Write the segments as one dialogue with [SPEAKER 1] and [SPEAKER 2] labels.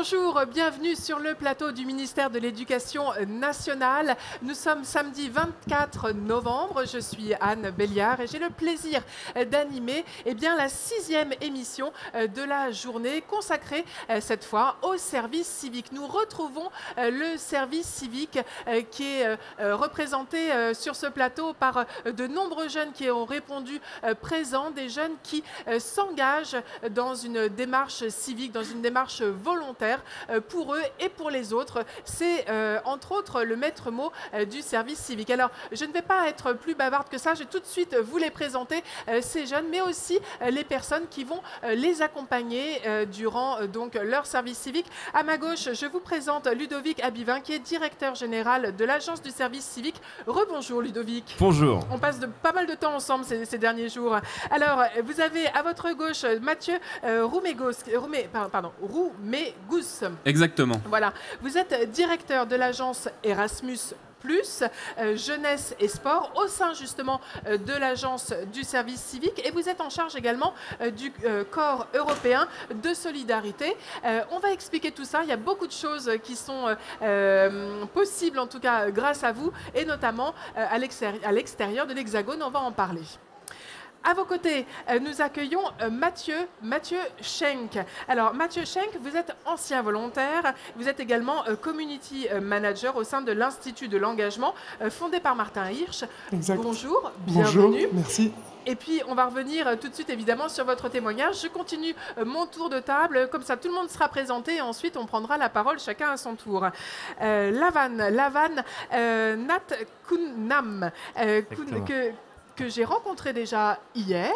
[SPEAKER 1] Bonjour, bienvenue sur le plateau du ministère de l'Éducation nationale. Nous sommes samedi 24 novembre. Je suis Anne Béliard et j'ai le plaisir d'animer la 6e émission de la journée consacrée cette fois au service civique. Nous retrouvons le service civique qui est représenté sur ce plateau par de nombreux jeunes qui ont répondu présents, des jeunes qui s'engagent dans une démarche civique, dans une démarche volontaire pour eux et pour les autres. C'est entre autres le maître mot du service civique. Alors, je ne vais pas être plus bavarde que ça, je vais tout de suite vous les présenter, ces jeunes, mais aussi les personnes qui vont les accompagner durant donc leur service civique. À ma gauche, je vous présente Ludovic Abivin, qui est directeur général de l'Agence du service civique. Rebonjour Ludovic.
[SPEAKER 2] Bonjour.
[SPEAKER 1] On passe pas mal de temps ensemble ces derniers jours. Alors, vous avez à votre gauche Mathieu Roumégous.
[SPEAKER 2] Exactement.
[SPEAKER 1] Voilà. Vous êtes directeur de l'agence Erasmus+, jeunesse et sport, au sein justement de l'agence du service civique, et vous êtes en charge également du corps européen de solidarité. On va expliquer tout ça. Il y a beaucoup de choses qui sont possibles, en tout cas grâce à vous, et notamment à l'extérieur de l'Hexagone. On va en parler. À vos côtés, nous accueillons Mathieu Schenk. Alors, Mathieu Schenk, vous êtes ancien volontaire, vous êtes également community manager au sein de l'Institut de l'engagement, fondé par Martin Hirsch.
[SPEAKER 3] Exact.
[SPEAKER 1] Bonjour,
[SPEAKER 3] Bonjour,
[SPEAKER 1] bienvenue.
[SPEAKER 3] merci.
[SPEAKER 1] Et puis, on va revenir tout de suite, évidemment, sur votre témoignage. Je continue mon tour de table. Comme ça, tout le monde sera présenté et ensuite, on prendra la parole chacun à son tour. Lavan Nat Kunnam, que j'ai rencontré déjà hier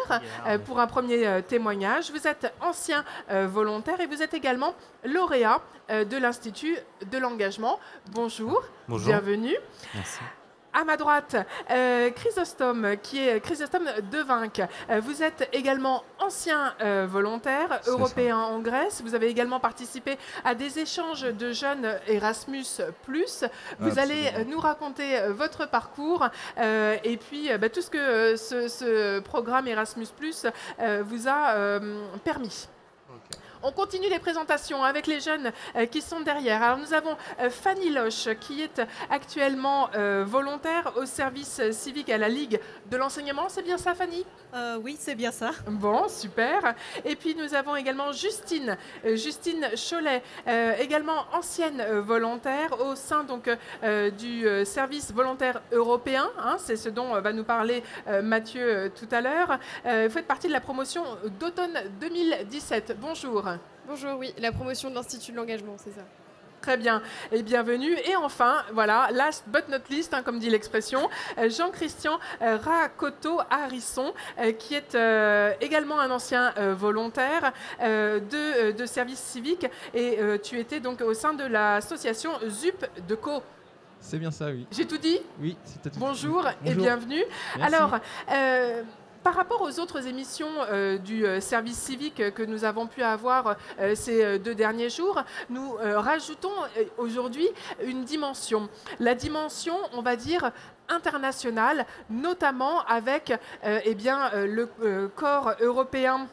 [SPEAKER 1] pour un premier témoignage. Vous êtes ancien volontaire et vous êtes également lauréat de l'Institut de l'engagement. Bonjour,
[SPEAKER 2] Bonjour.
[SPEAKER 1] Bienvenue.
[SPEAKER 2] Merci.
[SPEAKER 1] À ma droite, Chrysostome, qui est Chrysostome Devinck. Vous êtes également ancien volontaire européen en Grèce. Vous avez également participé à des échanges de jeunes Erasmus+. Vous allez nous raconter votre parcours et puis tout ce que ce programme Erasmus+ vous a permis. On continue les présentations avec les jeunes qui sont derrière. Alors nous avons Fanny Loche qui est actuellement volontaire au service civique à la Ligue de l'enseignement. C'est bien ça, Fanny ?
[SPEAKER 4] Oui, c'est bien ça.
[SPEAKER 1] Bon, super. Et puis nous avons également Justine Cholet, également ancienne volontaire au sein donc, du service volontaire européen. Hein, c'est ce dont va nous parler Mathieu tout à l'heure. Vous faites partie de la promotion d'automne 2017. Bonjour.
[SPEAKER 4] Bonjour, oui, la promotion de l'Institut de l'engagement, c'est ça.
[SPEAKER 1] Très bien et bienvenue. Et enfin, voilà, last but not least, comme dit l'expression, Jean-Christian Rakoto-Harisson, qui est également un ancien volontaire de service civique. Et tu étais donc au sein de l'association ZUP de Co.
[SPEAKER 5] C'est bien ça, oui.
[SPEAKER 1] J'ai tout dit ?
[SPEAKER 5] Oui, c'est tout.
[SPEAKER 1] Bonjour et bienvenue.
[SPEAKER 5] Merci.
[SPEAKER 1] Alors, par rapport aux autres émissions du service civique que nous avons pu avoir ces 2 derniers jours, nous rajoutons aujourd'hui une dimension. La dimension, on va dire, internationale, notamment avec le corps européen.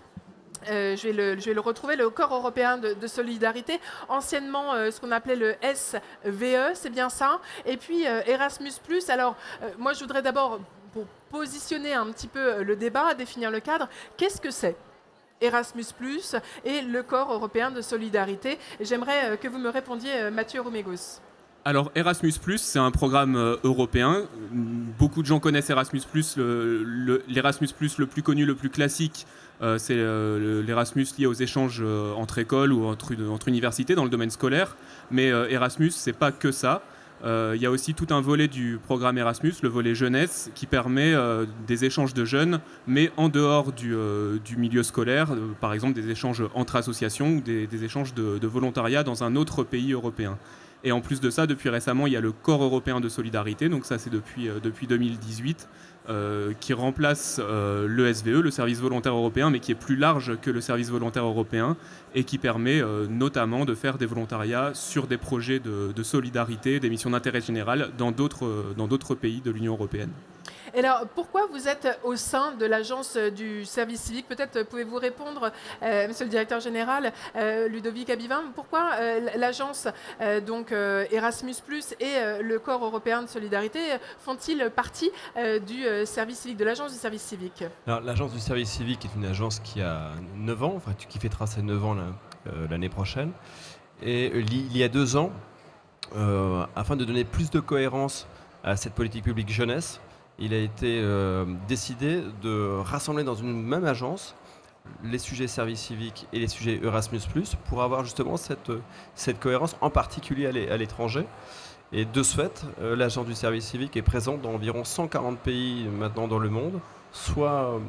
[SPEAKER 1] Je vais le retrouver, le corps européen de solidarité, anciennement ce qu'on appelait le SVE, c'est bien ça. Et puis Erasmus+. Alors, moi, je voudrais d'abord, pour positionner un petit peu le débat, définir le cadre, qu'est-ce que c'est Erasmus+, et le corps européen de solidarité? J'aimerais que vous me répondiez, Mathieu Roumégous.
[SPEAKER 2] Alors Erasmus+, c'est un programme européen. Beaucoup de gens connaissent Erasmus+. L'Erasmus+, le plus connu, le plus classique, c'est l'Erasmus lié aux échanges entre écoles ou entre universités dans le domaine scolaire. Mais Erasmus, c'est pas que ça. Il y a aussi tout un volet du programme Erasmus, le volet jeunesse, qui permet des échanges de jeunes, mais en dehors du milieu scolaire, par exemple des échanges entre associations ou des échanges de volontariat dans un autre pays européen. Et en plus de ça, depuis récemment, il y a le corps européen de solidarité, donc ça c'est depuis 2018, qui remplace le SVE, le service volontaire européen, mais qui est plus large que le service volontaire européen et qui permet notamment de faire des volontariats sur des projets de solidarité, des missions d'intérêt général dans d'autres pays de l'Union européenne.
[SPEAKER 1] Et alors, pourquoi vous êtes au sein de l'agence du service civique? Peut-être pouvez-vous répondre, monsieur le directeur général, Ludovic Abivin, pourquoi l'agence Erasmus+, et le Corps européen de solidarité font-ils partie du service civique, de l'agence du service civique?
[SPEAKER 3] Alors, l'agence du service civique est une agence qui a 9 ans, enfin, qui fêtera ses 9 ans l'année prochaine. Et il y a 2 ans, afin de donner plus de cohérence à cette politique publique jeunesse, il a été décidé de rassembler dans une même agence les sujets service civique et les sujets Erasmus+, pour avoir justement cette cohérence, en particulier à l'étranger. Et de ce fait, l'agence du service civique est présente dans environ 140 pays maintenant dans le monde, soit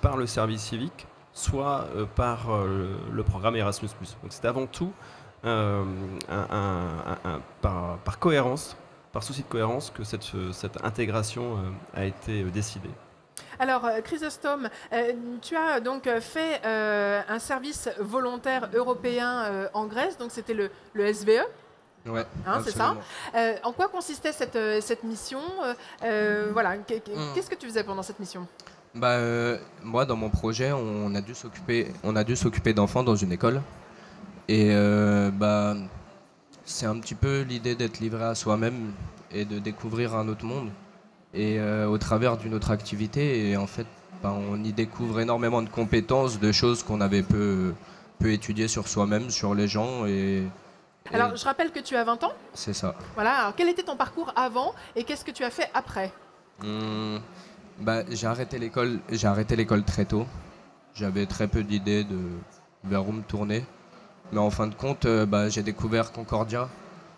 [SPEAKER 3] par le service civique, soit par le programme Erasmus+. Donc c'est avant tout par cohérence, par souci de cohérence, que cette intégration a été décidée.
[SPEAKER 1] Alors, Chrysostome, tu as donc fait un service volontaire européen en Grèce, donc c'était le SVE.
[SPEAKER 6] Ouais,
[SPEAKER 1] c'est ça. En quoi consistait cette mission? Voilà, qu'est-ce que tu faisais pendant cette mission?
[SPEAKER 6] Moi, dans mon projet, on a dû s'occuper d'enfants dans une école. Et c'est un petit peu l'idée d'être livré à soi-même et de découvrir un autre monde. Et au travers d'une autre activité, et en fait, on y découvre énormément de compétences, de choses qu'on avait peu étudiées sur soi-même, sur les gens.
[SPEAKER 1] Alors, je rappelle que tu as 20 ans.
[SPEAKER 6] C'est ça.
[SPEAKER 1] Voilà. Alors, quel était ton parcours avant et qu'est-ce que tu as fait après?
[SPEAKER 6] J'ai arrêté l'école très tôt. J'avais très peu d'idées vers où me tourner. Mais en fin de compte, j'ai découvert Concordia,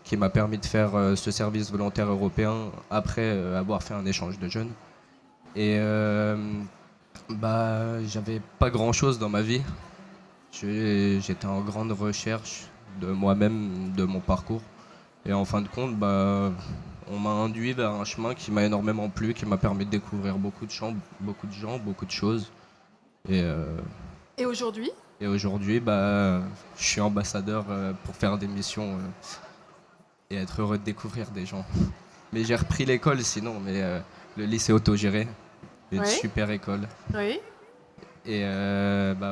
[SPEAKER 6] qui m'a permis de faire ce service volontaire européen après avoir fait un échange de jeunes. Et j'avais pas grand-chose dans ma vie. J'étais en grande recherche de moi-même, de mon parcours. Et en fin de compte, on m'a induit vers un chemin qui m'a énormément plu, qui m'a permis de découvrir beaucoup de gens, beaucoup de choses.
[SPEAKER 1] Et aujourd'hui ?
[SPEAKER 6] Et aujourd'hui, je suis ambassadeur pour faire des missions et être heureux de découvrir des gens. Mais j'ai repris l'école sinon, mais le lycée autogéré, une super école.
[SPEAKER 1] Oui.
[SPEAKER 6] Et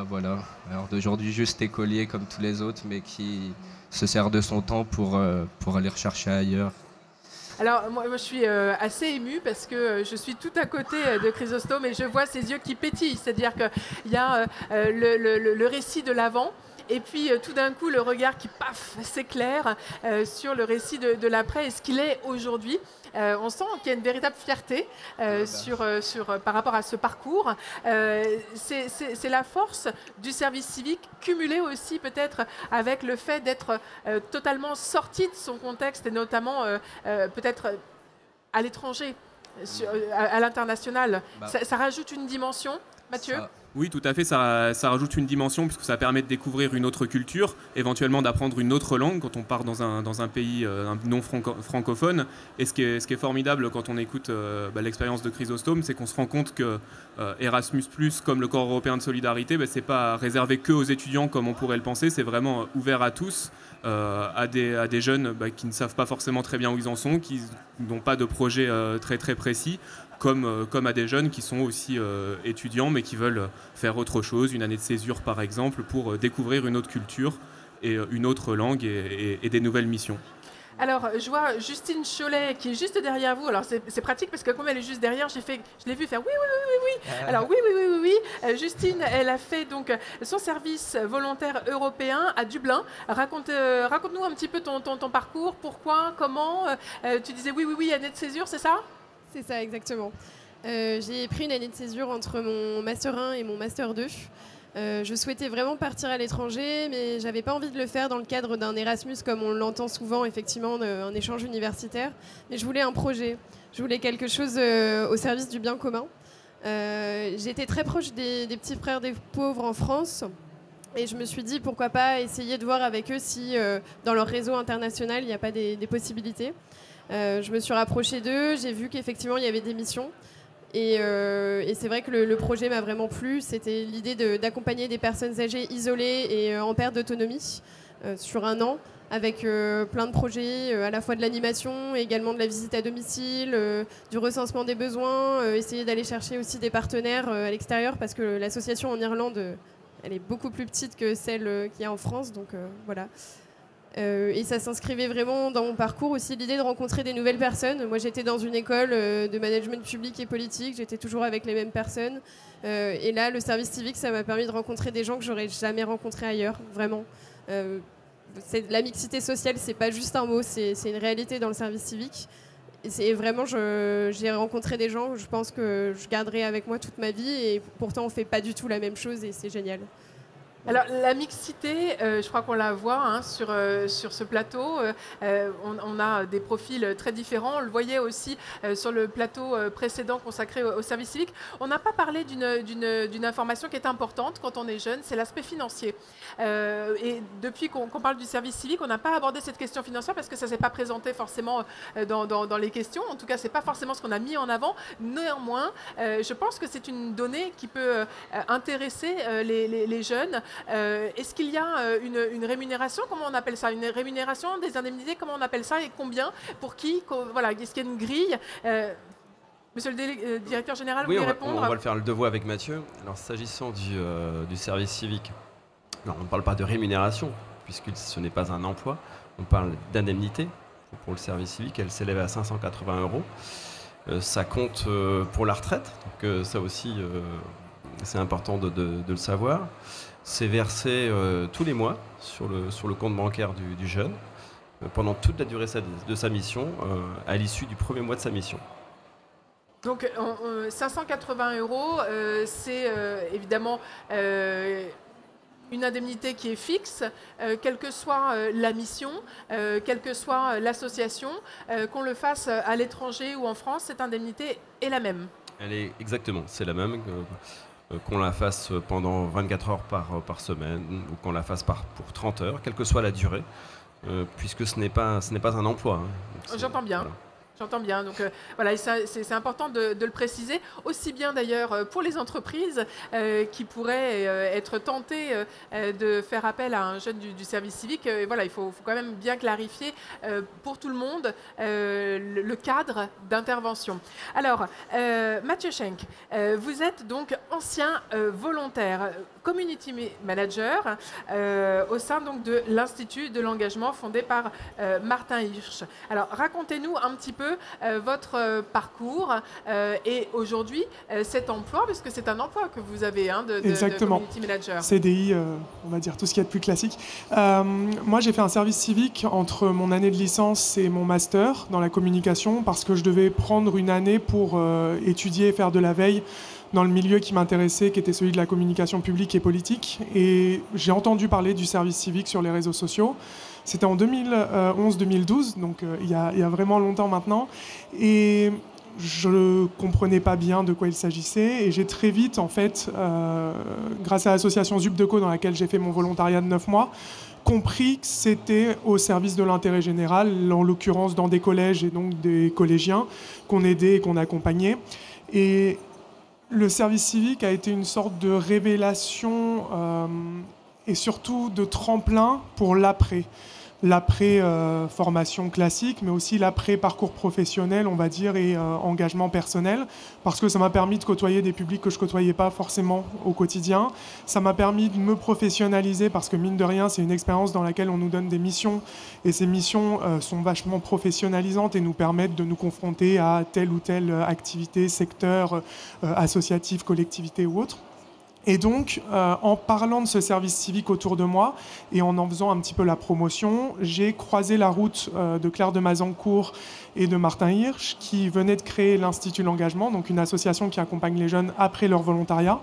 [SPEAKER 6] voilà, alors d'aujourd'hui juste écolier comme tous les autres, mais qui se sert de son temps pour aller rechercher ailleurs.
[SPEAKER 1] Alors moi je suis assez émue parce que je suis tout à côté de Chrysostome et je vois ses yeux qui pétillent, c'est-à-dire qu'il y a le récit de l'avant. Et puis tout d'un coup, le regard qui, paf, s'éclaire sur le récit de l'après et ce qu'il est aujourd'hui. On sent qu'il y a une véritable fierté par rapport à ce parcours. C'est la force du service civique, cumulée aussi peut-être avec le fait d'être totalement sorti de son contexte et notamment peut-être à l'étranger, à l'international. Ça rajoute une dimension, Mathieu ?
[SPEAKER 2] Oui, tout à fait, ça rajoute une dimension puisque ça permet de découvrir une autre culture, éventuellement d'apprendre une autre langue quand on part dans un pays non francophone. Et ce qui est formidable quand on écoute l'expérience de Chrysostome, c'est qu'on se rend compte que Erasmus+, comme le Corps européen de solidarité, c'est pas réservé que aux étudiants comme on pourrait le penser, c'est vraiment ouvert à tous, à des jeunes qui ne savent pas forcément très bien où ils en sont, qui n'ont pas de projet très très précis, comme à des jeunes qui sont aussi étudiants mais qui veulent faire autre chose, une année de césure par exemple, pour découvrir une autre culture et une autre langue et des nouvelles missions.
[SPEAKER 1] Alors, je vois Justine Cholet qui est juste derrière vous. Alors, c'est pratique parce que comme elle est juste derrière, je l'ai vu faire oui. Alors, oui. Justine, elle a fait donc son service volontaire européen à Dublin. Raconte-nous un petit peu ton parcours, pourquoi, comment. Tu disais oui, année de césure, c'est ça ?
[SPEAKER 4] C'est ça, exactement. J'ai pris une année de césure entre mon Master 1 et mon Master 2. Je souhaitais vraiment partir à l'étranger, mais j'avais pas envie de le faire dans le cadre d'un Erasmus, comme on l'entend souvent, effectivement, un échange universitaire. Mais je voulais un projet. Je voulais quelque chose au service du bien commun. J'étais très proche des petits frères des pauvres en France. Et je me suis dit, pourquoi pas essayer de voir avec eux si, dans leur réseau international, il n'y a pas des possibilités. Je me suis rapprochée d'eux, j'ai vu qu'effectivement il y avait des missions. Et c'est vrai que le projet m'a vraiment plu. C'était l'idée d'accompagner des personnes âgées isolées et en perte d'autonomie sur un an, avec plein de projets, à la fois de l'animation, également de la visite à domicile, du recensement des besoins, essayer d'aller chercher aussi des partenaires à l'extérieur, parce que l'association en Irlande, elle est beaucoup plus petite que celle qu'il y a en France, donc voilà. Et ça s'inscrivait vraiment dans mon parcours aussi, l'idée de rencontrer des nouvelles personnes. Moi, j'étais dans une école de management public et politique, j'étais toujours avec les mêmes personnes. Et là, le service civique, ça m'a permis de rencontrer des gens que j'aurais jamais rencontrés ailleurs, vraiment. La mixité sociale, c'est pas juste un mot, c'est une réalité dans le service civique. Et vraiment, j'ai rencontré des gens, je pense que je garderai avec moi toute ma vie, et pourtant on fait pas du tout la même chose, et c'est génial.
[SPEAKER 1] Alors, la mixité, je crois qu'on la voit hein, sur ce plateau. On a des profils très différents. On le voyait aussi sur le plateau précédent consacré au service civique. On n'a pas parlé d'une information qui est importante quand on est jeune, c'est l'aspect financier. Et depuis qu'on parle du service civique, on n'a pas abordé cette question financière parce que ça ne s'est pas présenté forcément dans les questions. En tout cas, ce n'est pas forcément ce qu'on a mis en avant. Néanmoins, je pense que c'est une donnée qui peut intéresser les jeunes. Est-ce qu'il y a une rémunération, comment on appelle ça, une rémunération, des indemnités, comment on appelle ça et combien, pour qui, voilà, est-ce qu'il y a une grille Monsieur le directeur général, vous voulez répondre?
[SPEAKER 3] On va le faire le devoir avec Mathieu. Alors, s'agissant du service civique, alors, on ne parle pas de rémunération, puisque ce n'est pas un emploi. On parle d'indemnité pour le service civique. Elle s'élève à 580 €. Ça compte pour la retraite, donc ça aussi, c'est important de le savoir. C'est versé tous les mois sur le compte bancaire du jeune pendant toute la durée de sa mission, à l'issue du premier mois de sa mission.
[SPEAKER 1] Donc 580 €, c'est évidemment une indemnité qui est fixe, quelle que soit la mission, quelle que soit l'association, qu'on le fasse à l'étranger ou en France, cette indemnité est la même.
[SPEAKER 3] Elle est exactement, c'est la même. Qu'on la fasse pendant 24 heures par semaine ou qu'on la fasse pour 30 heures, quelle que soit la durée, puisque ce n'est pas un emploi. Hein.
[SPEAKER 1] J'entends bien. Voilà. J'entends bien. Donc voilà, c'est important de le préciser, aussi bien d'ailleurs pour les entreprises qui pourraient être tentées de faire appel à un jeune du service civique. Voilà, il faut quand même bien clarifier pour tout le monde le cadre d'intervention. Alors, Mathieu Schenk, vous êtes donc ancien volontaire, community manager au sein donc de l'Institut de l'engagement fondé par Martin Hirsch. Alors, racontez-nous un petit peu votre parcours et aujourd'hui cet emploi, parce que c'est un emploi que vous avez de community manager.
[SPEAKER 7] CDI, on va dire tout ce qu'il y a de plus classique. Moi, j'ai fait un service civique entre mon année de licence et mon master dans la communication parce que je devais prendre une année pour étudier et faire de la veille dans le milieu qui m'intéressait, qui était celui de la communication publique et politique. Et j'ai entendu parler du service civique sur les réseaux sociaux. C'était en 2011-2012, donc il y a vraiment longtemps maintenant. Et je ne comprenais pas bien de quoi il s'agissait. Et j'ai très vite, en fait, grâce à l'association ZUPDECO dans laquelle j'ai fait mon volontariat de 9 mois, compris que c'était au service de l'intérêt général, en l'occurrence dans des collèges et donc des collégiens, qu'on aidait et qu'on accompagnait. Et le service civique a été une sorte de révélation et surtout de tremplin pour l'après. L'après-formation classique, mais aussi l'après-parcours professionnel, on va dire, et engagement personnel, parce que ça m'a permis de côtoyer des publics que je ne côtoyais pas forcément au quotidien. Ça m'a permis de me professionnaliser, parce que mine de rien, c'est une expérience dans laquelle on nous donne des missions, et ces missions sont vachement professionnalisantes et nous permettent de nous confronter à telle ou telle activité, secteur, associatif, collectivité ou autre. Et donc, en parlant de ce service civique autour de moi et en faisant un petit peu la promotion, j'ai croisé la route de Claire de Mazancourt et de Martin Hirsch, qui venaient de créer l'Institut de l'engagement, donc une association qui accompagne les jeunes après leur volontariat.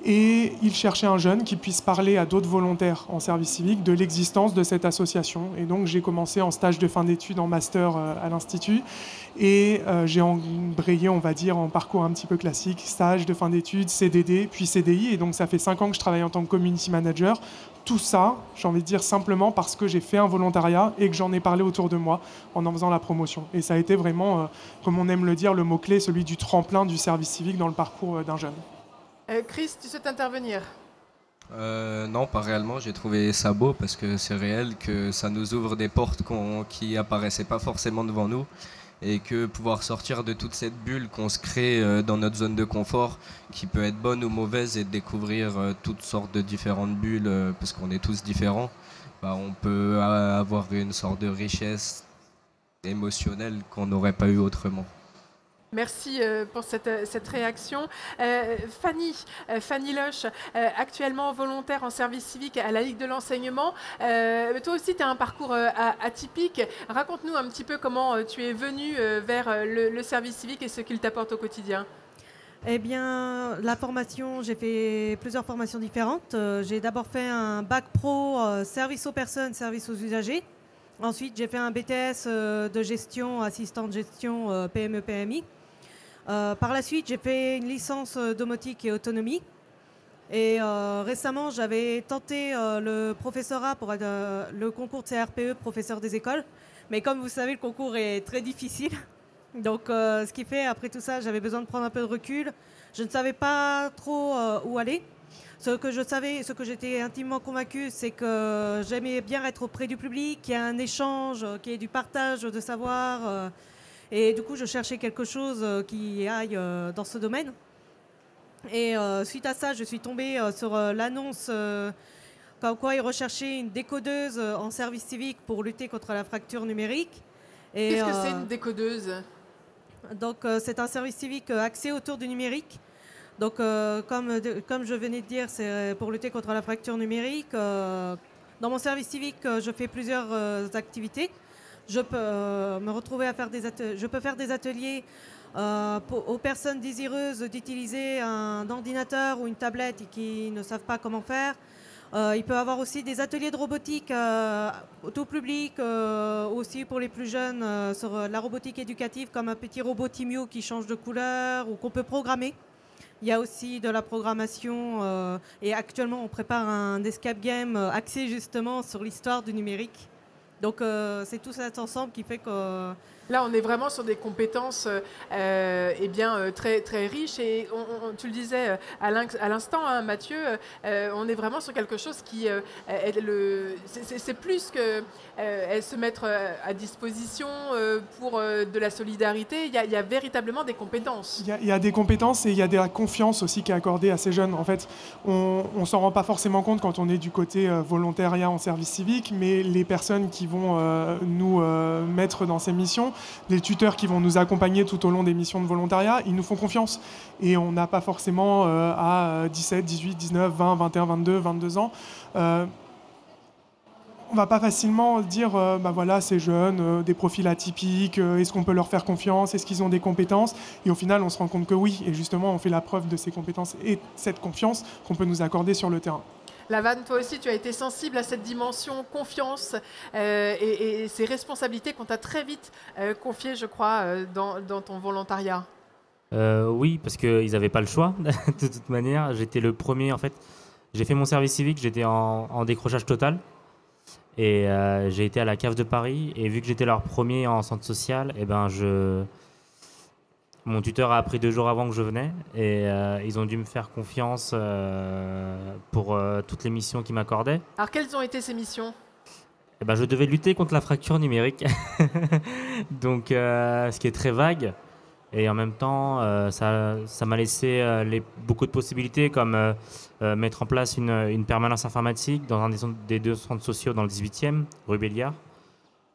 [SPEAKER 7] Et il cherchait un jeune qui puisse parler à d'autres volontaires en service civique de l'existence de cette association. Et donc j'ai commencé en stage de fin d'études en master à l'Institut. Et j'ai embrayé, on va dire, en parcours un petit peu classique, stage de fin d'études, CDD, puis CDI. Et donc ça fait 5 ans que je travaille en tant que community manager. Tout ça, j'ai envie de dire simplement parce que j'ai fait un volontariat et que j'en ai parlé autour de moi en faisant la promotion. Et ça a été vraiment, comme on aime le dire, le mot-clé, celui du tremplin du service civique dans le parcours d'un jeune.
[SPEAKER 1] Chris, tu souhaites intervenir?
[SPEAKER 6] Non, pas réellement. J'ai trouvé ça beau parce que c'est réel que ça nous ouvre des portes qui apparaissaient pas forcément devant nous et que pouvoir sortir de toute cette bulle qu'on se crée dans notre zone de confort, qui peut être bonne ou mauvaise, et de découvrir toutes sortes de différentes bulles parce qu'on est tous différents, on peut avoir une sorte de richesse émotionnelle qu'on n'aurait pas eu autrement.
[SPEAKER 1] Merci pour cette réaction. Fanny Loche, actuellement volontaire en service civique à la Ligue de l'enseignement. Toi aussi, tu as un parcours atypique. Raconte-nous un petit peu comment tu es venue vers le service civique et ce qu'il t'apporte au quotidien.
[SPEAKER 8] Eh bien, la formation, j'ai fait plusieurs formations différentes. J'ai d'abord fait un bac pro service aux personnes, service aux usagers. Ensuite, j'ai fait un BTS de gestion, assistant de gestion PME-PMI. Par la suite, j'ai fait une licence domotique et autonomie. Et récemment, j'avais tenté le professorat pour le concours de CRPE, professeur des écoles. Mais comme vous savez, le concours est très difficile. Donc, ce qui fait, après tout ça, j'avais besoin de prendre un peu de recul. Je ne savais pas trop où aller. Ce que je savais, ce que j'étais intimement convaincue, c'est que j'aimais bien être auprès du public, qu'il y ait un échange, qu'il y ait du partage de savoir. Et du coup, je cherchais quelque chose qui aille dans ce domaine. Et suite à ça, je suis tombée sur l'annonce comme quoi ils recherchaient une décodeuse en service civique pour lutter contre la fracture numérique.
[SPEAKER 1] Qu'est-ce que c'est une décodeuse?
[SPEAKER 8] Donc, c'est un service civique axé autour du numérique. Donc, comme je venais de dire, c'est pour lutter contre la fracture numérique. Dans mon service civique, je fais plusieurs activités. Je peux me retrouver à faire je peux faire des ateliers aux personnes désireuses d'utiliser un ordinateur ou une tablette et qui ne savent pas comment faire. Il peut y avoir aussi des ateliers de robotique tout public, aussi pour les plus jeunes, sur la robotique éducative, comme un petit robot Timio qui change de couleur ou qu'on peut programmer. Il y a aussi de la programmation et actuellement on prépare un escape game axé justement sur l'histoire du numérique. Donc c'est tout cet ensemble qui fait que...
[SPEAKER 1] Là, on est vraiment sur des compétences très, très riches. Et tu le disais à l'instant, hein, Mathieu, on est vraiment sur quelque chose qui... c'est plus que se mettre à disposition pour de la solidarité. Il y a véritablement des compétences.
[SPEAKER 7] Il y a des compétences et il y a de la confiance aussi qui est accordée à ces jeunes. En fait, on ne s'en rend pas forcément compte quand on est du côté volontariat en service civique, mais les personnes qui vont nous mettre dans ces missions, les tuteurs qui vont nous accompagner tout au long des missions de volontariat, ils nous font confiance. Et on n'a pas forcément à 17, 18, 19, 20, 21, 22 ans. On ne va pas facilement dire, voilà, ces jeunes, des profils atypiques, est-ce qu'on peut leur faire confiance, est-ce qu'ils ont des compétences? Et au final, on se rend compte que oui. Et justement, on fait la preuve de ces compétences et cette confiance qu'on peut nous accorder sur le terrain.
[SPEAKER 1] Lavan, toi aussi, tu as été sensible à cette dimension confiance et ces responsabilités qu'on t'a très vite confiées, je crois, dans ton volontariat.
[SPEAKER 9] Oui, parce qu'ils n'avaient pas le choix, de toute manière. J'étais le premier, en fait. J'ai fait mon service civique, j'étais en décrochage total. Et j'ai été à la CAF de Paris. Et vu que j'étais leur premier en centre social, mon tuteur a appris 2 jours avant que je venais et ils ont dû me faire confiance pour toutes les missions qu'ils m'accordaient.
[SPEAKER 1] Alors, quelles ont été ces missions?
[SPEAKER 9] Je devais lutter contre la fracture numérique, donc ce qui est très vague. Et en même temps, ça m'a laissé beaucoup de possibilités, comme mettre en place une permanence informatique dans un des 2 centres sociaux dans le 18e, rue Béliard.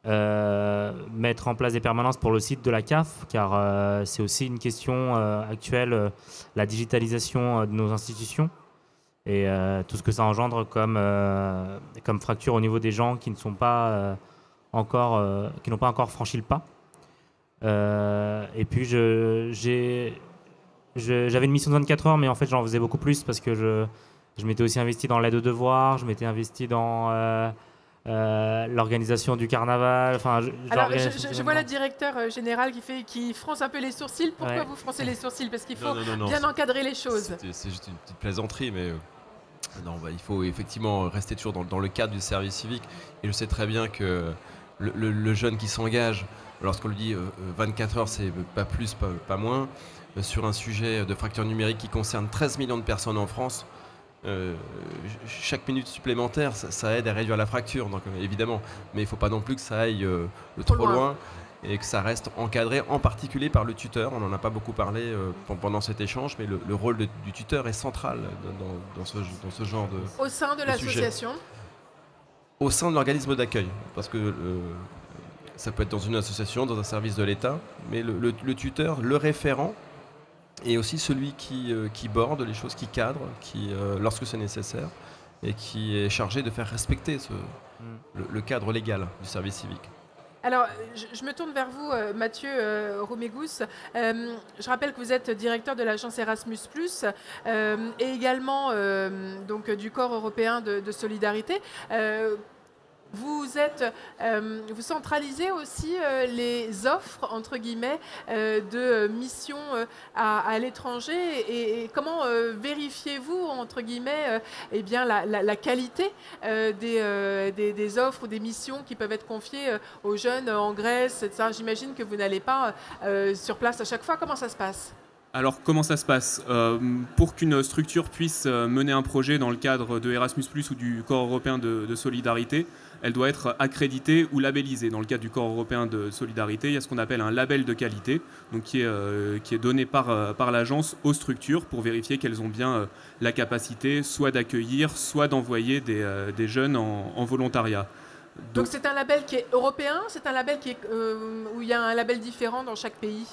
[SPEAKER 9] Mettre en place des permanences pour le site de la CAF, car c'est aussi une question actuelle, la digitalisation de nos institutions et tout ce que ça engendre comme fracture au niveau des gens qui n'ont pas encore franchi le pas. Et puis j'ai j'avais une mission de 24 heures, mais en fait, j'en faisais beaucoup plus parce que je m'étais aussi investi dans l'aide aux devoirs, je m'étais investi dans l'organisation du carnaval. Enfin,
[SPEAKER 1] alors, je vois le directeur général qui fronce un peu les sourcils. Pourquoi vous froncez les sourcils? Parce qu'il faut bien encadrer les choses.
[SPEAKER 3] C'est juste une petite plaisanterie, mais non, il faut effectivement rester toujours dans le cadre du service civique. Et je sais très bien que le jeune qui s'engage, lorsqu'on lui dit 24 heures, c'est pas plus, pas moins, sur un sujet de fracture numérique qui concerne 13 millions de personnes en France, chaque minute supplémentaire, ça aide à réduire la fracture, donc, évidemment. Mais il ne faut pas non plus que ça aille trop loin et que ça reste encadré, en particulier par le tuteur. On n'en a pas beaucoup parlé pendant cet échange, mais le rôle du tuteur est central dans ce genre de
[SPEAKER 1] au sein de l'association.
[SPEAKER 3] Au sein de l'organisme d'accueil, parce que ça peut être dans une association, dans un service de l'État, mais le tuteur, le référent, et aussi celui qui borde les choses, qui cadre, lorsque c'est nécessaire, et qui est chargé de faire respecter le cadre légal du service civique.
[SPEAKER 1] Alors, je me tourne vers vous, Mathieu Romégous. Je rappelle que vous êtes directeur de l'agence Erasmus+, et également donc, du corps européen de solidarité. Vous centralisez aussi les offres, entre guillemets, de missions à l'étranger. Et comment vérifiez-vous, entre guillemets, eh bien, la qualité des offres ou des missions qui peuvent être confiées aux jeunes en Grèce, etc. J'imagine que vous n'allez pas sur place à chaque fois. Comment ça se passe ?
[SPEAKER 2] Alors, comment ça se passe ? Pour qu'une structure puisse mener un projet dans le cadre de Erasmus+, ou du corps européen de solidarité, elle doit être accréditée ou labellisée. Dans le cadre du corps européen de solidarité, il y a ce qu'on appelle un label de qualité, donc qui est donné par l'agence aux structures pour vérifier qu'elles ont bien la capacité soit d'accueillir, soit d'envoyer des jeunes en volontariat.
[SPEAKER 1] Donc c'est un label qui est européen, c'est un label où il y a un label différent dans chaque pays ?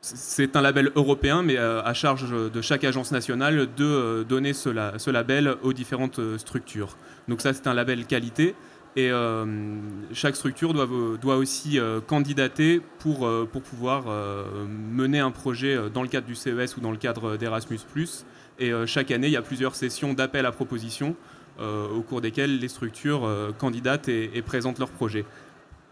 [SPEAKER 2] C'est un label européen, mais à charge de chaque agence nationale de donner ce label aux différentes structures. Donc ça, c'est un label qualité. Et chaque structure doit aussi candidater pour pouvoir mener un projet dans le cadre du CES ou dans le cadre d'Erasmus+. Et chaque année, il y a plusieurs sessions d'appel à propositions au cours desquelles les structures candidatent et présentent leurs projets.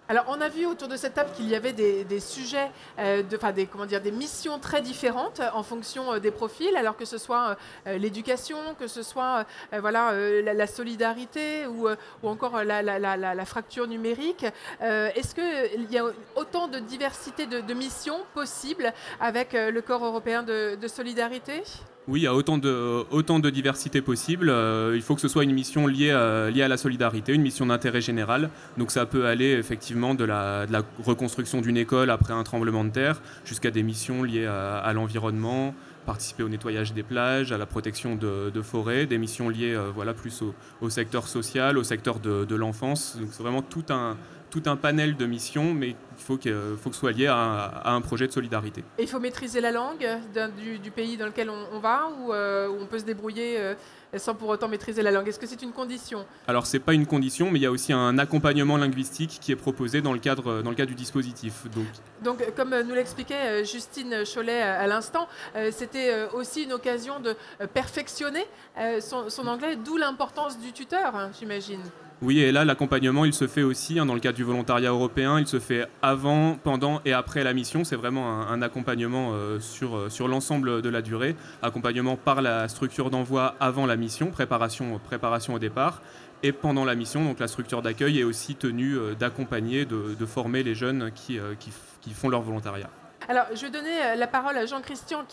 [SPEAKER 1] Alors, on a vu autour de cette table qu'il y avait des sujets, des missions très différentes en fonction des profils, alors que ce soit l'éducation, que ce soit la solidarité ou encore la fracture numérique. Est-ce qu'il y a autant de diversité de missions possibles avec le corps européen de solidarité ?
[SPEAKER 2] Oui, il y a autant de diversité possible. Il faut que ce soit une mission liée à la solidarité, une mission d'intérêt général. Donc ça peut aller effectivement de la reconstruction d'une école après un tremblement de terre jusqu'à des missions liées à l'environnement, participer au nettoyage des plages, à la protection de forêts, des missions liées plus au secteur social, au secteur de l'enfance. Donc c'est vraiment tout un panel de missions, mais il faut que ce soit lié à un projet de solidarité.
[SPEAKER 1] Et il faut maîtriser la langue du pays dans lequel on va, ou on peut se débrouiller sans pour autant maîtriser la langue. Est-ce que c'est une condition ?
[SPEAKER 2] Alors, ce n'est pas une condition, mais il y a aussi un accompagnement linguistique qui est proposé dans le cadre du dispositif.
[SPEAKER 1] Donc comme nous l'expliquait Justine Chollet à l'instant, c'était aussi une occasion de perfectionner son anglais, d'où l'importance du tuteur, j'imagine.
[SPEAKER 2] Oui, et là, l'accompagnement, il se fait aussi dans le cadre du volontariat européen. Il se fait avant, pendant et après la mission. C'est vraiment un accompagnement sur l'ensemble de la durée. Accompagnement par la structure d'envoi avant la mission, préparation au départ. Et pendant la mission, donc la structure d'accueil est aussi tenue d'accompagner, de former les jeunes qui font leur volontariat.
[SPEAKER 1] Alors, je vais donner la parole à Jean-Christian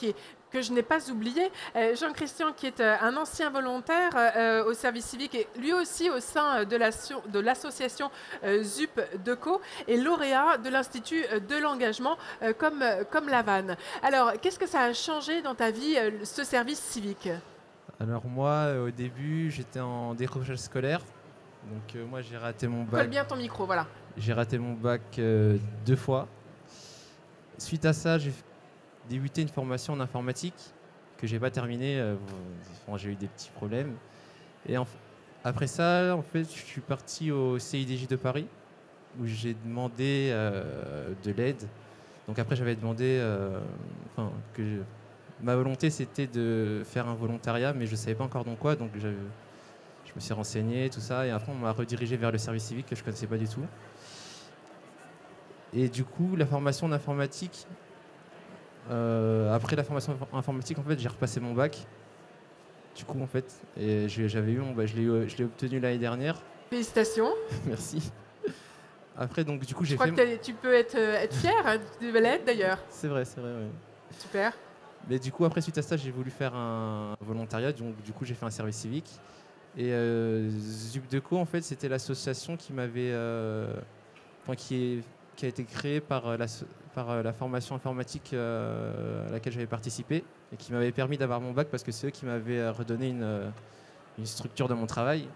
[SPEAKER 1] que je n'ai pas oublié. Jean-Christian qui est un ancien volontaire au service civique et lui aussi au sein de l'association ZUP Deco et lauréat de l'Institut de l'engagement comme Lavanne. Alors, qu'est-ce que ça a changé dans ta vie, ce service civique ?
[SPEAKER 5] Alors moi, au début, j'étais en décrochage scolaire. Donc moi, j'ai raté mon bac.
[SPEAKER 1] Colle bien ton micro, voilà.
[SPEAKER 5] J'ai raté mon bac 2 fois. Suite à ça, j'ai débuté une formation en informatique que j'ai pas terminée. J'ai eu des petits problèmes. Et après ça, en fait, je suis parti au CIDJ de Paris où j'ai demandé de l'aide. Donc après, j'avais demandé que Ma volonté, c'était de faire un volontariat, mais je ne savais pas encore dans quoi, donc je me suis renseigné, tout ça, et après on m'a redirigé vers le service civique que je ne connaissais pas du tout. Et du coup, la formation en informatique, après la formation informatique, en fait, j'ai repassé mon bac. Du coup, en fait, et j'avais eu, je l'ai obtenu l'année dernière.
[SPEAKER 1] Félicitations.
[SPEAKER 5] Merci. Après, donc, du coup, j'ai
[SPEAKER 1] fait... Je crois que tu peux être fier, hein, tu devais l'être d'ailleurs.
[SPEAKER 5] C'est vrai, ouais.
[SPEAKER 1] Super.
[SPEAKER 5] Mais du coup, après, suite à ça, j'ai voulu faire un volontariat, donc du coup, j'ai fait un service civique. Et ZUPDECO, en fait, c'était l'association qui m'avait... qui a été créée par la formation informatique à laquelle j'avais participé et qui m'avait permis d'avoir mon bac parce que c'est eux qui m'avaient redonné une structure de mon travail.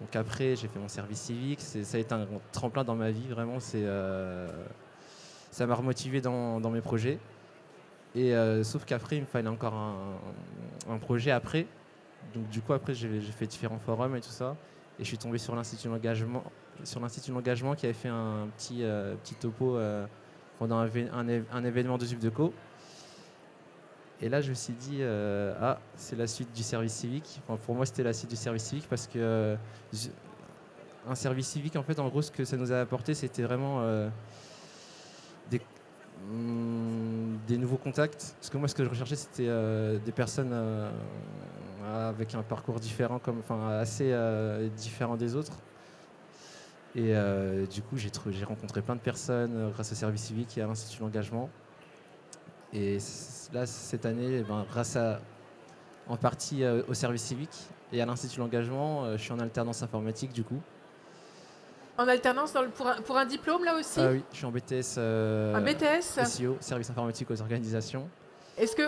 [SPEAKER 5] Donc après, j'ai fait mon service civique. Ça a été un tremplin dans ma vie, vraiment. Ça m'a remotivé dans mes projets. Et sauf qu'après, il me fallait encore un projet après. Donc du coup, après, j'ai fait différents forums et tout ça. Et je suis tombé sur l'Institut de l'engagement qui avait fait un petit topo pendant un événement de ZUPDECO. Et là, je me suis dit, c'est la suite du service civique. Enfin, pour moi, c'était la suite du service civique parce que un service civique, en fait, en gros, ce que ça nous a apporté, c'était vraiment des nouveaux contacts. Parce que moi, ce que je recherchais, c'était des personnes avec un parcours différent, assez différent des autres. Et du coup, j'ai rencontré plein de personnes grâce au service civique et à l'Institut de l'engagement. Et là, cette année, grâce en partie au service civique et à l'Institut de l'engagement, je suis en alternance informatique du coup.
[SPEAKER 1] En alternance pour un diplôme là aussi?
[SPEAKER 5] Oui, je suis en BTS,
[SPEAKER 1] un BTS
[SPEAKER 5] SEO, service informatique aux organisations.
[SPEAKER 1] Est-ce que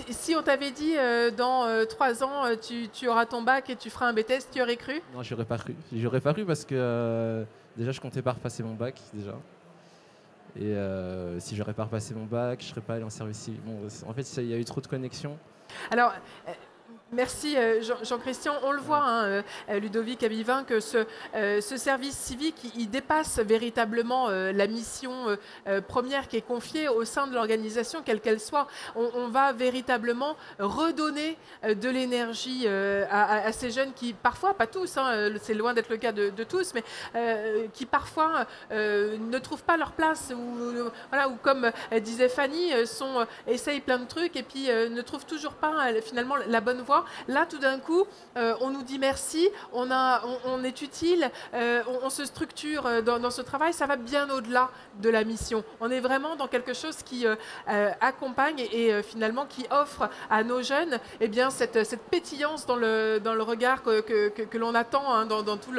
[SPEAKER 1] si on t'avait dit dans 3 ans tu auras ton bac et tu feras un BTS, tu aurais cru?
[SPEAKER 5] Non, j'aurais pas cru. J'aurais pas cru parce que déjà je comptais pas repasser mon bac déjà. Et si j'aurais pas repassé mon bac, je serais pas allé en service civique. Bon, en fait, il y a eu trop de connexions.
[SPEAKER 1] Alors, merci Jean-Christian. On le voit, hein, Ludovic Abivin, que ce service civique, il dépasse véritablement la mission première qui est confiée au sein de l'organisation, quelle qu'elle soit. On va véritablement redonner de l'énergie à ces jeunes qui, parfois, pas tous, hein, c'est loin d'être le cas de tous, mais qui parfois ne trouvent pas leur place ou comme disait Fanny, essayent plein de trucs et puis ne trouvent toujours pas finalement la bonne voie. Là, tout d'un coup, on nous dit merci, on est utile, on se structure dans ce travail. Ça va bien au-delà de la mission. On est vraiment dans quelque chose qui accompagne et finalement qui offre à nos jeunes cette pétillance dans le regard que l'on attend, hein, dans tout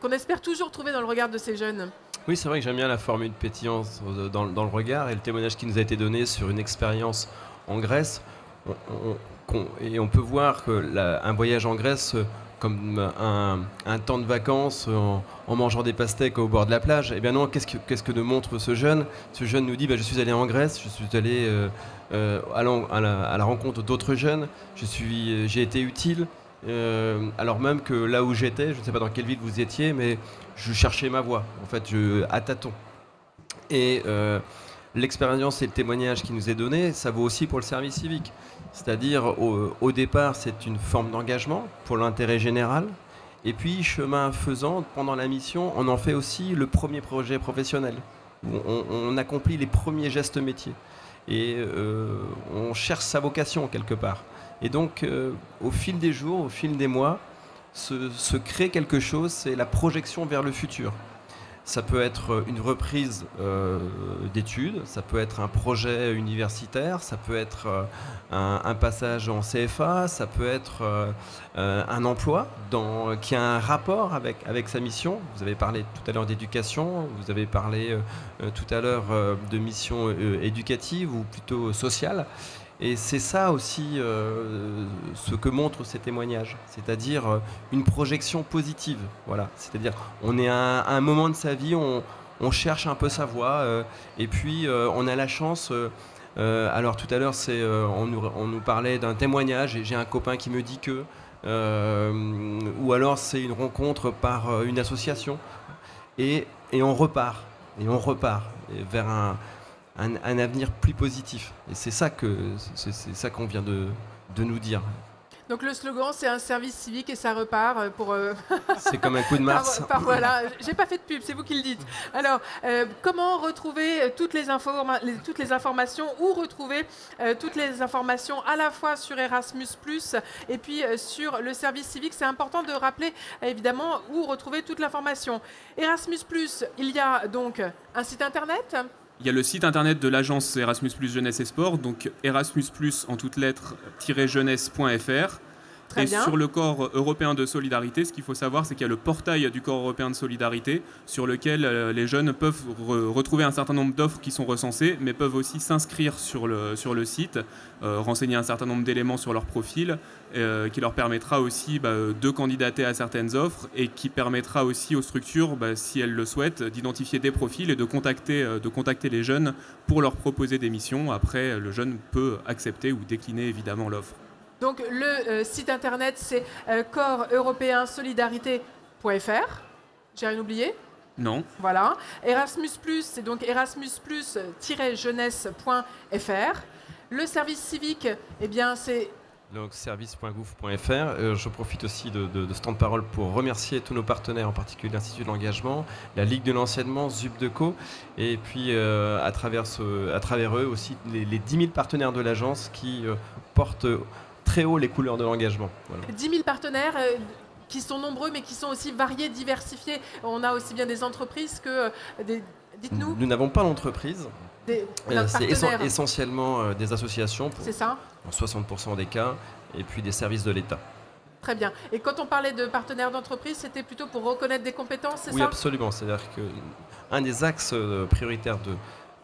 [SPEAKER 1] qu'on espère toujours trouver dans le regard de ces jeunes.
[SPEAKER 3] Oui, c'est vrai que j'aime bien la formule de pétillance dans le regard et le témoignage qui nous a été donné sur une expérience en Grèce. Et on peut voir qu'un voyage en Grèce comme un temps de vacances en mangeant des pastèques au bord de la plage. Eh bien non, qu'est-ce que nous montre ce jeune? Ce jeune nous dit, je suis allé en Grèce, je suis allé à la rencontre d'autres jeunes, j'ai été utile, alors même que là où j'étais, je ne sais pas dans quelle ville vous étiez, mais je cherchais ma voie, en fait, à tâtons. Et l'expérience et le témoignage qui nous est donné, ça vaut aussi pour le service civique. C'est-à-dire, au départ, c'est une forme d'engagement pour l'intérêt général. Et puis, chemin faisant, pendant la mission, on en fait aussi le premier projet professionnel. On accomplit les premiers gestes métiers. Et on cherche sa vocation, quelque part. Et donc, au fil des jours, au fil des mois, se crée quelque chose, c'est la projection vers le futur. Ça peut être une reprise d'études, ça peut être un projet universitaire, ça peut être un passage en CFA, ça peut être un emploi qui a un rapport avec sa mission. Vous avez parlé tout à l'heure d'éducation, vous avez parlé tout à l'heure de mission éducative ou plutôt sociale. Et c'est ça aussi ce que montrent ces témoignages, c'est-à-dire une projection positive. Voilà. C'est-à-dire on est à un moment de sa vie, on cherche un peu sa voie, et puis on a la chance. Alors tout à l'heure, on nous parlait d'un témoignage, et j'ai un copain qui me dit que, ou alors c'est une rencontre par une association, et on repart vers un avenir plus positif. Et c'est ça qu'on vient de nous dire.
[SPEAKER 1] Donc le slogan, c'est un service civique et ça repart pour...
[SPEAKER 3] C'est comme un coup de Mars.
[SPEAKER 1] Voilà, j'ai pas fait de pub, c'est vous qui le dites. Alors, comment retrouver toutes les informations ou retrouver toutes les informations à la fois sur Erasmus+, et puis sur le service civique. C'est important de rappeler, évidemment, où retrouver toute l'information. Erasmus+, il y a donc un site internet.
[SPEAKER 2] Il y a le site internet de l'agence Erasmus Plus Jeunesse et Sport, donc Erasmus Plus en toutes lettres -jeunesse.fr.
[SPEAKER 1] Très
[SPEAKER 2] et
[SPEAKER 1] bien.
[SPEAKER 2] sur le corps européen de solidarité, ce qu'il faut savoir, c'est qu'il y a le portail du corps européen de solidarité sur lequel les jeunes peuvent retrouver un certain nombre d'offres qui sont recensées, mais peuvent aussi s'inscrire sur le site, renseigner un certain nombre d'éléments sur leur profil, qui leur permettra aussi de candidater à certaines offres et qui permettra aussi aux structures, si elles le souhaitent, d'identifier des profils et de contacter les jeunes pour leur proposer des missions. Après, le jeune peut accepter ou décliner évidemment l'offre.
[SPEAKER 1] Donc le site internet, c'est corps-européen-solidarité.fr. J'ai rien oublié?
[SPEAKER 2] Non.
[SPEAKER 1] Voilà. Erasmus+, c'est donc erasmusplus-jeunesse.fr. Le service civique, eh bien, c'est...
[SPEAKER 3] Donc service.gouv.fr. Je profite aussi de ce temps de parole pour remercier tous nos partenaires, en particulier l'Institut de l'engagement, la Ligue de l'enseignement, ZUPDECO, et puis à travers eux aussi les 10 000 partenaires de l'agence qui portent très haut les couleurs de l'engagement. Voilà.
[SPEAKER 1] 10 000 partenaires qui sont nombreux, mais qui sont aussi variés, diversifiés. On a aussi bien des entreprises que des... Dites-nous.
[SPEAKER 3] Nous n'avons pas d'entreprise. C'est essentiellement des associations,
[SPEAKER 1] c'est ça,
[SPEAKER 3] en 60% des cas, et puis des services de l'État.
[SPEAKER 1] Très bien. Et quand on parlait de partenaires d'entreprise, c'était plutôt pour reconnaître des compétences, c'est ça?
[SPEAKER 3] Oui, absolument. C'est-à-dire qu'un des axes prioritaires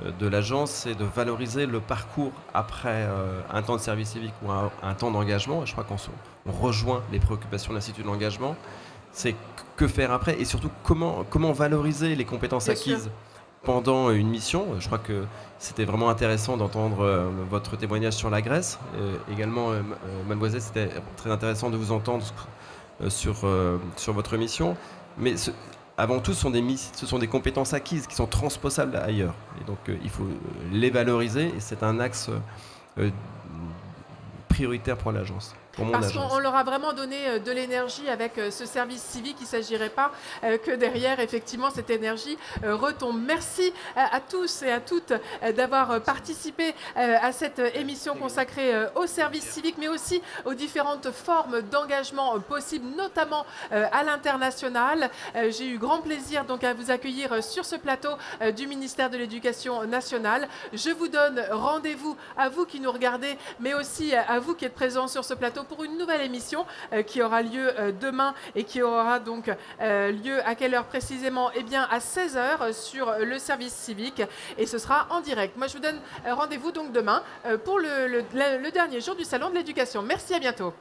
[SPEAKER 3] de l'agence, c'est de valoriser le parcours après un temps de service civique ou un temps d'engagement. Je crois qu'on rejoint les préoccupations de l'Institut de l'engagement. C'est que faire après et surtout comment valoriser les compétences acquises pendant une mission. Je crois que c'était vraiment intéressant d'entendre votre témoignage sur la Grèce. Également, mademoiselle, c'était très intéressant de vous entendre sur votre mission. Mais avant tout, ce sont des compétences acquises qui sont transposables ailleurs. Et donc, il faut les valoriser et c'est un axe prioritaire pour l'agence.
[SPEAKER 1] Parce qu'on leur a vraiment donné de l'énergie avec ce service civique. Il ne s'agirait pas que derrière, effectivement, cette énergie retombe. Merci à tous et à toutes d'avoir participé à cette émission consacrée au service civique, mais aussi aux différentes formes d'engagement possibles, notamment à l'international. J'ai eu grand plaisir donc à vous accueillir sur ce plateau du ministère de l'Éducation nationale. Je vous donne rendez-vous à vous qui nous regardez, mais aussi à vous qui êtes présents sur ce plateau pour une nouvelle émission qui aura lieu demain et qui aura donc lieu à quelle heure précisément? Eh bien à 16h sur le service civique et ce sera en direct. Moi je vous donne rendez-vous donc demain pour le dernier jour du Salon de l'Éducation. Merci, à bientôt.